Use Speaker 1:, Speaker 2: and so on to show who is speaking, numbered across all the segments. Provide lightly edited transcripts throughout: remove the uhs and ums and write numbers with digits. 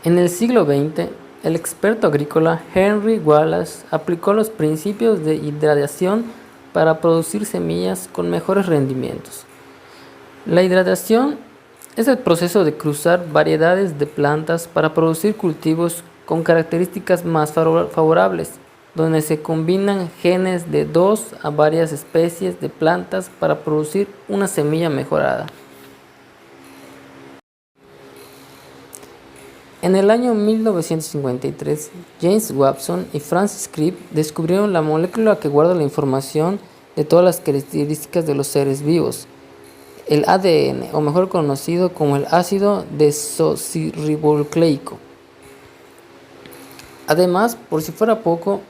Speaker 1: En el siglo XX, el experto agrícola Henry Wallace aplicó los principios de hidratación para producir semillas con mejores rendimientos. La hidratación es el proceso de cruzar variedades de plantas para producir cultivos con características más favorables, donde se combinan genes de dos a varias especies de plantas para producir una semilla mejorada. En el año 1953, James Watson y Francis Crick descubrieron la molécula que guarda la información de todas las características de los seres vivos, el ADN, o mejor conocido como el ácido desoxirribonucleico. Además, por si fuera poco,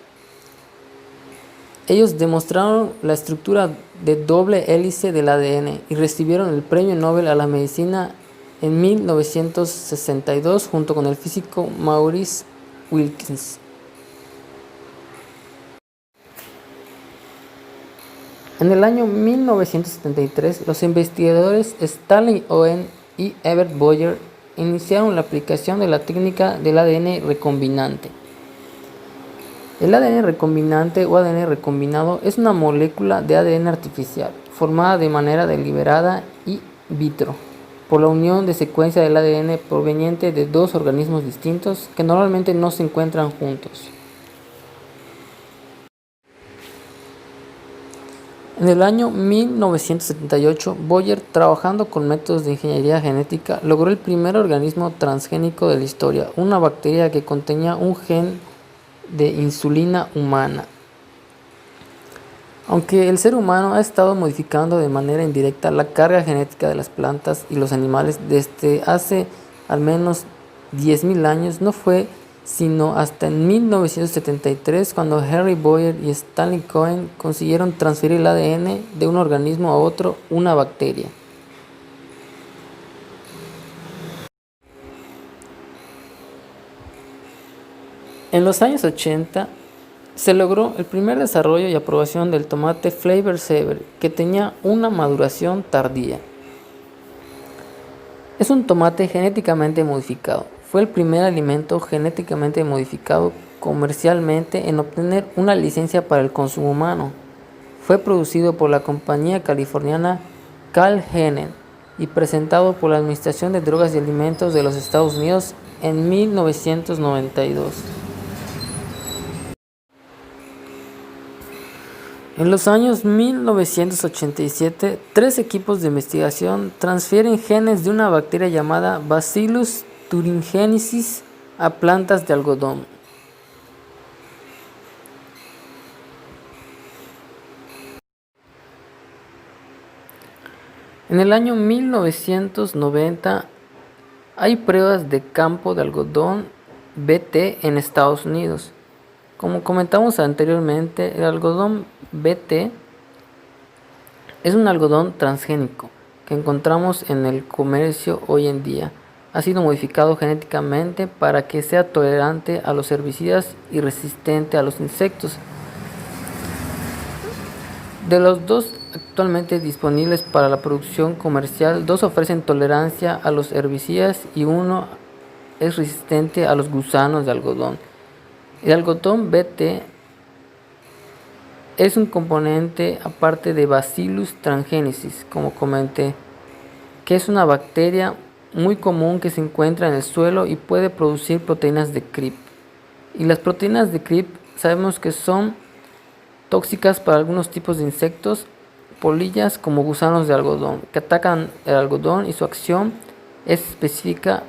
Speaker 1: ellos demostraron la estructura de doble hélice del ADN y recibieron el Premio Nobel a la Medicina en 1962 junto con el físico Maurice Wilkins. En el año 1973, los investigadores Stanley Owen y Herbert Boyer iniciaron la aplicación de la técnica del ADN recombinante. El ADN recombinante o ADN recombinado es una molécula de ADN artificial, formada de manera deliberada in vitro, por la unión de secuencia del ADN proveniente de dos organismos distintos que normalmente no se encuentran juntos. En el año 1978, Boyer, trabajando con métodos de ingeniería genética, logró el primer organismo transgénico de la historia, una bacteria que contenía un gen de insulina humana. Aunque el ser humano ha estado modificando de manera indirecta la carga genética de las plantas y los animales desde hace al menos 10.000 años, no fue sino hasta en 1973 cuando Henry Boyer y Stanley Cohen consiguieron transferir el ADN de un organismo a otro, una bacteria. En los años 80 se logró el primer desarrollo y aprobación del tomate Flavor Saver, que tenía una maduración tardía. Es un tomate genéticamente modificado. Fue el primer alimento genéticamente modificado comercialmente en obtener una licencia para el consumo humano. Fue producido por la compañía californiana Cal-Genen y presentado por la Administración de Drogas y Alimentos de los Estados Unidos en 1992. En los años 1987, 3 equipos de investigación transfieren genes de una bacteria llamada Bacillus thuringiensis a plantas de algodón. En el año 1990 hay pruebas de campo de algodón BT en Estados Unidos. Como comentamos anteriormente, el algodón BT es un algodón transgénico que encontramos en el comercio hoy en día. Ha sido modificado genéticamente para que sea tolerante a los herbicidas y resistente a los insectos. De los dos actualmente disponibles para la producción comercial, 2 ofrecen tolerancia a los herbicidas y uno es resistente a los gusanos de algodón. El algodón BT es un componente aparte de Bacillus thuringiensis, como comenté, que es una bacteria muy común que se encuentra en el suelo y puede producir proteínas de CRIP. Y las proteínas de CRIP sabemos que son tóxicas para algunos tipos de insectos, polillas como gusanos de algodón, que atacan el algodón y su acción es específica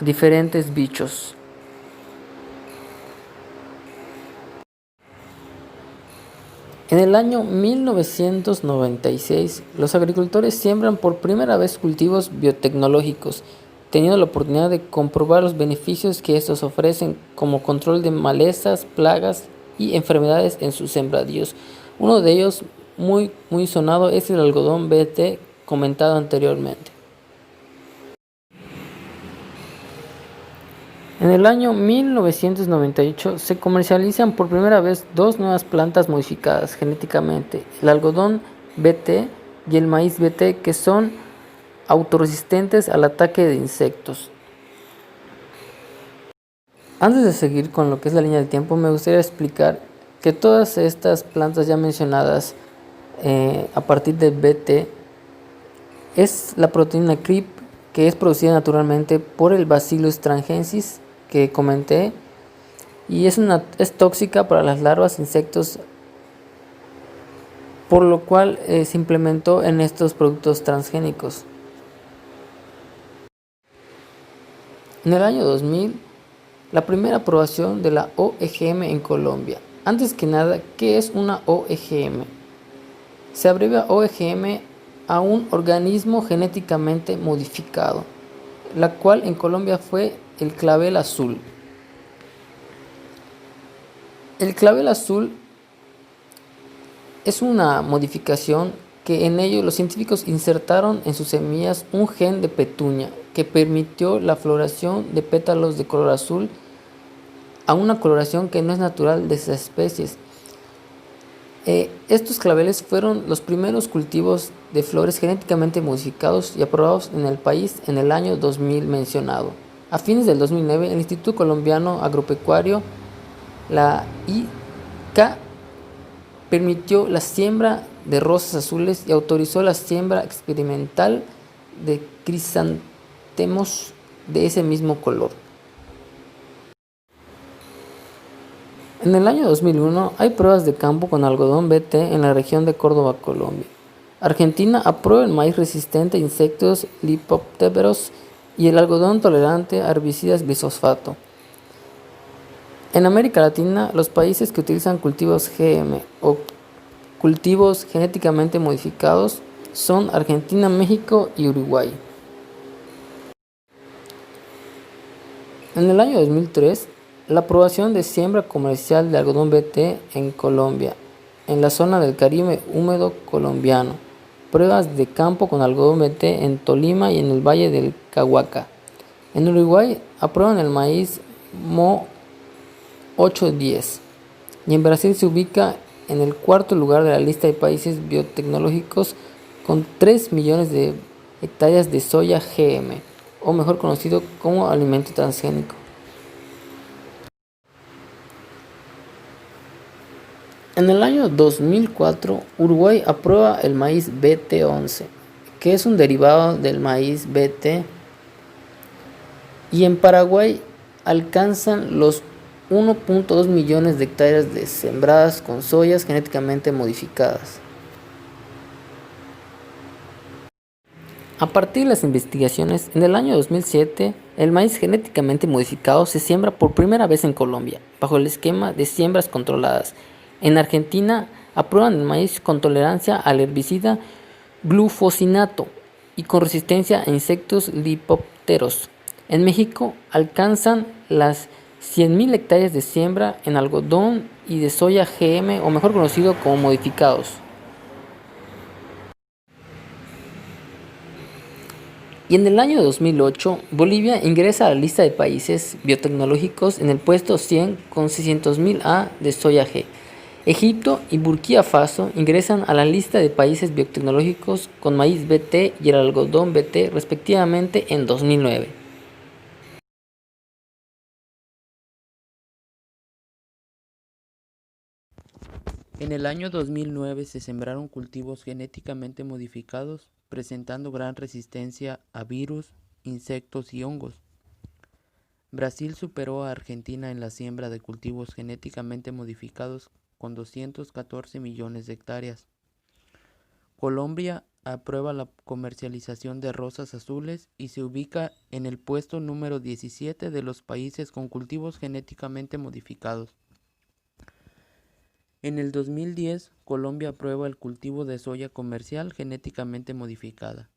Speaker 1: a diferentes bichos. En el año 1996, los agricultores siembran por primera vez cultivos biotecnológicos, teniendo la oportunidad de comprobar los beneficios que estos ofrecen como control de malezas, plagas y enfermedades en sus sembradíos. Uno de ellos muy sonado es el algodón BT comentado anteriormente. En el año 1998 se comercializan por primera vez 2 nuevas plantas modificadas genéticamente, el algodón BT y el maíz BT, que son autorresistentes al ataque de insectos. Antes de seguir con lo que es la línea del tiempo, me gustaría explicar que todas estas plantas ya mencionadas a partir del BT es la proteína CRIP, que es producida naturalmente por el Bacillus thuringiensis que comenté, y es tóxica para las larvas, insectos, por lo cual se implementó en estos productos transgénicos. En el año 2000, la primera aprobación de la OGM en Colombia. Antes que nada, ¿qué es una OGM? Se abrevia OGM a un organismo genéticamente modificado, la cual en Colombia fue el clavel azul. El clavel azul es una modificación que en ello los científicos insertaron en sus semillas un gen de petunia que permitió la floración de pétalos de color azul a una coloración que no es natural de esas especies. Estos claveles fueron los primeros cultivos de flores genéticamente modificados y aprobados en el país en el año 2000 mencionado. A fines del 2009, el Instituto Colombiano Agropecuario, la ICA, permitió la siembra de rosas azules y autorizó la siembra experimental de crisantemos de ese mismo color. En el año 2001 hay pruebas de campo con algodón BT en la región de Córdoba, Colombia. Argentina aprueba el maíz resistente a insectos lepidópteros y el algodón tolerante a herbicidas glisosfato. En América Latina, los países que utilizan cultivos GM o cultivos genéticamente modificados son Argentina, México y Uruguay. En el año 2003, la aprobación de siembra comercial de algodón BT en Colombia, en la zona del Caribe húmedo colombiano. Pruebas de campo con algodón BT en Tolima y en el Valle del Cauca. En Uruguay aprueban el maíz MO 810. Y en Brasil se ubica en el cuarto lugar de la lista de países biotecnológicos con 3 millones de hectáreas de soya GM, o mejor conocido como alimento transgénico. En el año 2004, Uruguay aprueba el maíz BT11, que es un derivado del maíz BT, y en Paraguay alcanzan los 1.2 millones de hectáreas de sembradas con soyas genéticamente modificadas. A partir de las investigaciones, en el año 2007, el maíz genéticamente modificado se siembra por primera vez en Colombia, bajo el esquema de siembras controladas. En Argentina, aprueban el maíz con tolerancia al herbicida glufosinato y con resistencia a insectos lepidópteros. En México, alcanzan las 100.000 hectáreas de siembra en algodón y de soya GM, o mejor conocido como modificados. Y en el año 2008, Bolivia ingresa a la lista de países biotecnológicos en el puesto 100 con 600.000 A de soya G. Egipto y Burkina Faso ingresan a la lista de países biotecnológicos con maíz BT y el algodón BT respectivamente en 2009.
Speaker 2: En el año 2009 se sembraron cultivos genéticamente modificados, presentando gran resistencia a virus, insectos y hongos. Brasil superó a Argentina en la siembra de cultivos genéticamente modificados con 214 millones de hectáreas. Colombia aprueba la comercialización de rosas azules y se ubica en el puesto número 17 de los países con cultivos genéticamente modificados. En el 2010, Colombia aprueba el cultivo de soya comercial genéticamente modificada.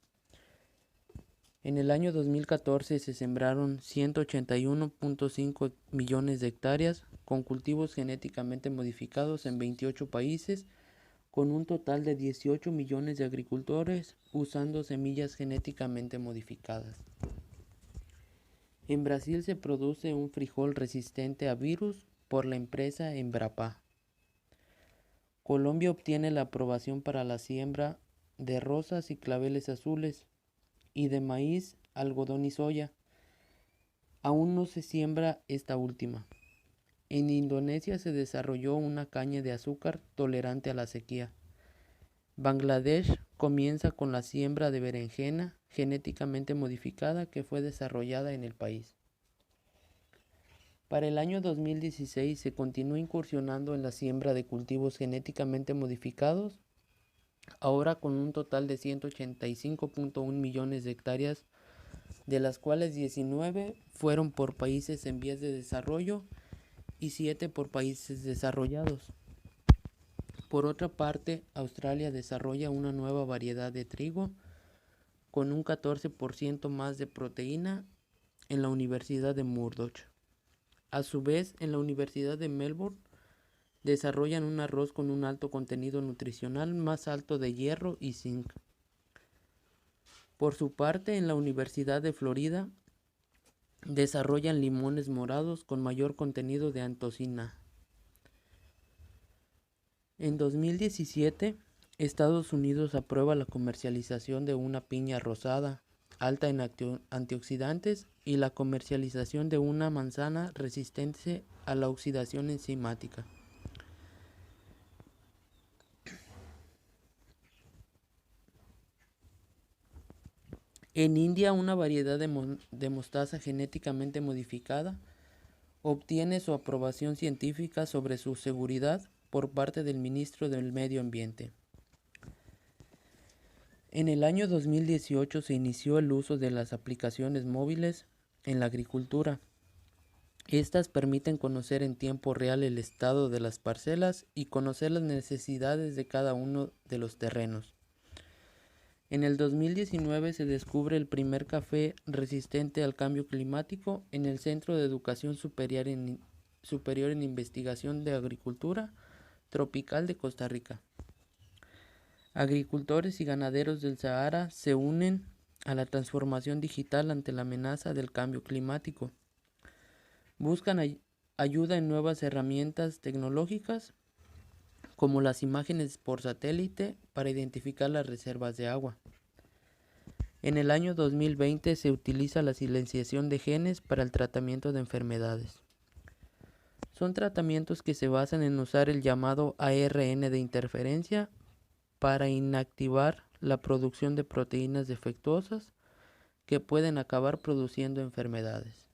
Speaker 2: En el año 2014 se sembraron 181.5 millones de hectáreas con cultivos genéticamente modificados en 28 países, con un total de 18 millones de agricultores usando semillas genéticamente modificadas. En Brasil se produce un frijol resistente a virus por la empresa Embrapa. Colombia obtiene la aprobación para la siembra de rosas y claveles azules y de maíz, algodón y soya. aún no se siembra esta última. En Indonesia se desarrolló una caña de azúcar tolerante a la sequía. Bangladesh comienza con la siembra de berenjena genéticamente modificada que fue desarrollada en el país. Para el año 2016 se continúa incursionando en la siembra de cultivos genéticamente modificados, ahora con un total de 185.1 millones de hectáreas, de las cuales 19 fueron por países en vías de desarrollo y 7 por países desarrollados. Por otra parte, Australia desarrolla una nueva variedad de trigo con un 14% más de proteína en la Universidad de Murdoch. A su vez, en la Universidad de Melbourne desarrollan un arroz con un alto contenido nutricional más alto de hierro y zinc. Por su parte, en la Universidad de Florida desarrollan limones morados con mayor contenido de antocina. En 2017, Estados Unidos aprueba la comercialización de una piña rosada, alta en antioxidantes, y la comercialización de una manzana resistente a la oxidación enzimática. En India, una variedad de mostaza genéticamente modificada obtiene su aprobación científica sobre su seguridad por parte del ministro del Medio Ambiente. En el año 2018 se inició el uso de las aplicaciones móviles en la agricultura. Estas permiten conocer en tiempo real el estado de las parcelas y conocer las necesidades de cada uno de los terrenos. En el 2019 se descubre el primer café resistente al cambio climático en el Centro de Educación Superior en Investigación de Agricultura Tropical de Costa Rica. Agricultores y ganaderos del Sahara se unen a la transformación digital ante la amenaza del cambio climático. Buscan ayuda en nuevas herramientas tecnológicas como las imágenes por satélite para identificar las reservas de agua. En el año 2020 se utiliza la silenciación de genes para el tratamiento de enfermedades. Son tratamientos que se basan en usar el llamado ARN de interferencia para inactivar la producción de proteínas defectuosas que pueden acabar produciendo enfermedades.